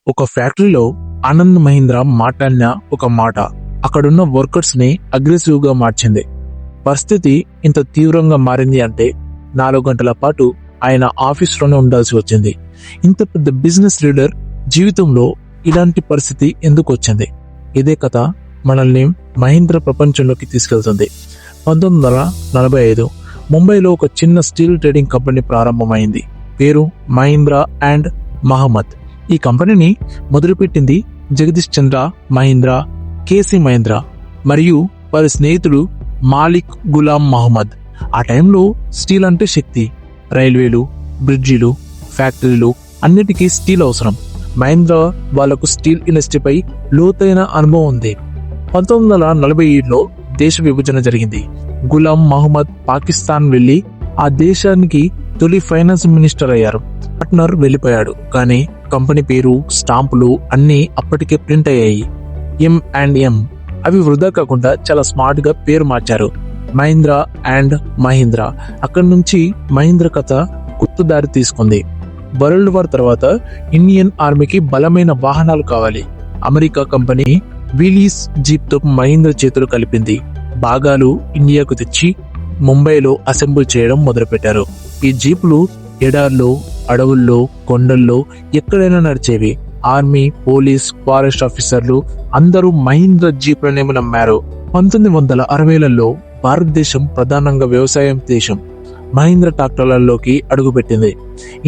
ఒక ఫ్యాక్టరీలో ఆనంద్ మహీంద్ర మాట్లాడిన ఒక మాట అక్కడున్న వర్కర్స్ ని అగ్రెసివ్ గా మార్చింది. పరిస్థితి ఇంత తీవ్రంగా మారింది అంటే 4 గంటల పాటు ఆయన ఆఫీస్లోనే ఉండాల్సి వచ్చింది. ఇంత పెద్ద బిజినెస్ లీడర్ జీవితంలో ఇలాంటి పరిస్థితి ఎందుకు వచ్చింది? ఇదే కథ మనల్ని మహీంద్ర ప్రపంచంలోకి తీసుకెళ్తుంది. 1945 ముంబైలో ఒక చిన్న స్టీల్ ట్రేడింగ్ కంపెనీ ప్రారంభమైంది. పేరు మహీంద్ర అండ్ మహమ్మద్. ఈ కంపెనీని మొదలుపెట్టింది జగదీష్ చంద్ర మహీంద్ర, కేసీ మహీంద్ర మరియు వారి స్నేహితుడు మాలిక్ గులాం మహమ్మద్. ఆ టైంలో స్టీల్ అంటే శక్తి. రైల్వేలు, బ్రిడ్జిలు, ఫ్యాక్టరీలు అన్నిటికీ స్టీల్ అవసరం. మహీంద్ర వాళ్లకు స్టీల్ ఇండస్ట్రీపై లోతైన అనుభవం ఉంది. 1947లో దేశ విభజన జరిగింది. గులాం మహమ్మద్ పాకిస్తాన్ వెళ్లి ఆ దేశానికి తొలి ఫైనాన్స్ మినిస్టర్ అయ్యారు. పార్ట్నర్ వెళ్లిపోయాడు, కానీ కంపెనీ పేరు, స్టాంపులు అన్నీ అప్పటికే ప్రింట్ అయ్యాయి. M&M. అవి వృధా కాకుండా చాలా స్మార్ట్ గా పేరు మార్చారు. మహీంద్ర అండ్ మహీంద్ర. అక్కడి నుంచి మహీంద్ర కథ కొత్త దారి తీసుకుంది. వరల్డ్ వార్ తర్వాత ఇండియన్ ఆర్మీకి బలమైన వాహనాలు కావాలి. అమెరికా కంపెనీ విలీస్ జీప్ తో మహీంద్ర చేతులు కలిపింది. భాగాలు ఇండియాకు తెచ్చి ముంబైలో అసెంబుల్ చేయడం మొదలుపెట్టారు. ఈ జీపులు ఎడార్లో, అడవుల్లో, కొండల్లో ఎక్కడైనా నడిచేవి. ఆర్మీ, పోలీస్, ఫారెస్ట్ ఆఫీసర్లు అందరూ మహీంద్ర జీపులనే నమ్మారు. 1960లలో భారతదేశం ప్రధానంగా వ్యవసాయం దేశం. మహీంద్ర ట్రాక్టర్లలోకి అడుగుపెట్టింది.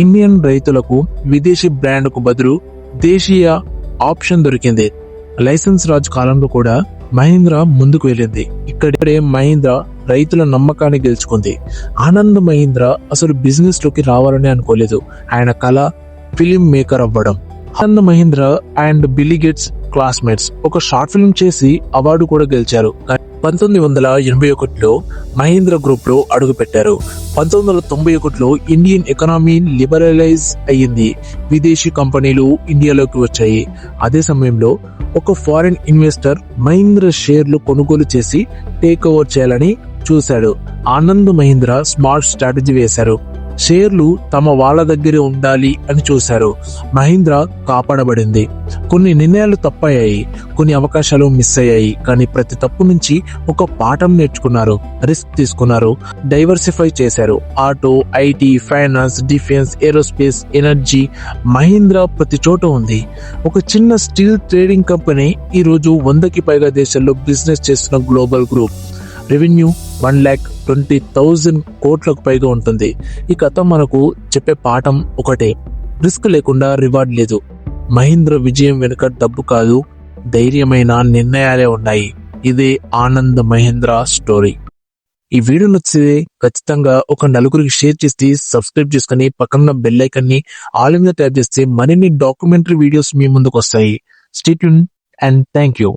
ఇండియన్ రైతులకు విదేశీ బ్రాండ్కు బదులు దేశీయ ఆప్షన్ దొరికింది. లైసెన్స్ రాజ్ కాలంలో కూడా మహీంద్ర ముందుకు వెళ్ళింది. ఇక్కడే మహీంద్ర రైతుల నమ్మకాన్ని గెలుచుకుంది. ఆనంద్ మహీంద్ర అసలు బిజినెస్ లోకి రావాలని అనుకోలేదు. ఆయన కళ ఫిలిం మేకర్ అవ్వడం. Anand Mahindra and bill gates classmates ఒక షార్ట్ ఫిల్మ్ చేసి అవార్డు కూడా గెలిచారు. 1981లో మహీంద్ర గ్రూప్ లో అడుగు పెట్టారు. 1991లో ఇండియన్ ఎకానమీ లిబరలైజ్ అయ్యింది. విదేశీ కంపెనీలు ఇండియాలోకి వచ్చాయి. అదే సమయంలో ఒక ఫారిన్ ఇన్వెస్టర్ మహీంద్ర షేర్లు కొనుగోలు చేసి టేక్ ఓవర్ చేయాలని చూశాడు. ఆనంద్ మహీంద్ర స్మార్ట్ స్ట్రాటజీ వేశారు. షేర్లు తమ వాళ్ళ దగ్గరే ఉండాలి అని చూశారు. మహీంద్ర కాపాడబడింది. కొన్ని నిర్ణయాలు తప్పయ్యాయి, కొన్ని అవకాశాలు మిస్ అయ్యాయి, కానీ ప్రతి తప్పు నుంచి ఒక పాఠం నేర్చుకున్నారు. రిస్క్ తీసుకున్నారు, డైవర్సిఫై చేశారు. Auto, IT, finance, defence, aerospace, energy, Mahindra ప్రతి చోట ఉంది. ఒక చిన్న స్టీల్ ట్రేడింగ్ కంపెనీ ఈ రోజు 100కి పైగా దేశాల్లో బిజినెస్ చేస్తున్న గ్లోబల్ గ్రూప్. రెవెన్యూ 1,20,000 కోట్లకు పైగా ఉంటుంది. ఈ కథ మనకు చెప్పే పాఠం ఒకటే: రిస్క్ లేకుండా రివార్డ్ లేదు. మహీంద్ర విజయం వెనుక డబ్బు కాదు, ధైర్యమైన నిర్ణయాలే ఉన్నాయి. ఇదే ఆనంద్ మహీంద్ర స్టోరీ. ఈ వీడియో నచ్చితే ఖచ్చితంగా ఒక నలుగురికి షేర్ చేసి సబ్స్క్రైబ్ చేసుకుని పక్కన బెల్ ఐకాన్ ని ఆల్ మీద ట్యాప్ చేస్తే మరిన్ని డాక్యుమెంటరీ వీడియోస్ మీ ముందుకు వస్తాయి. Stay tuned and thank you.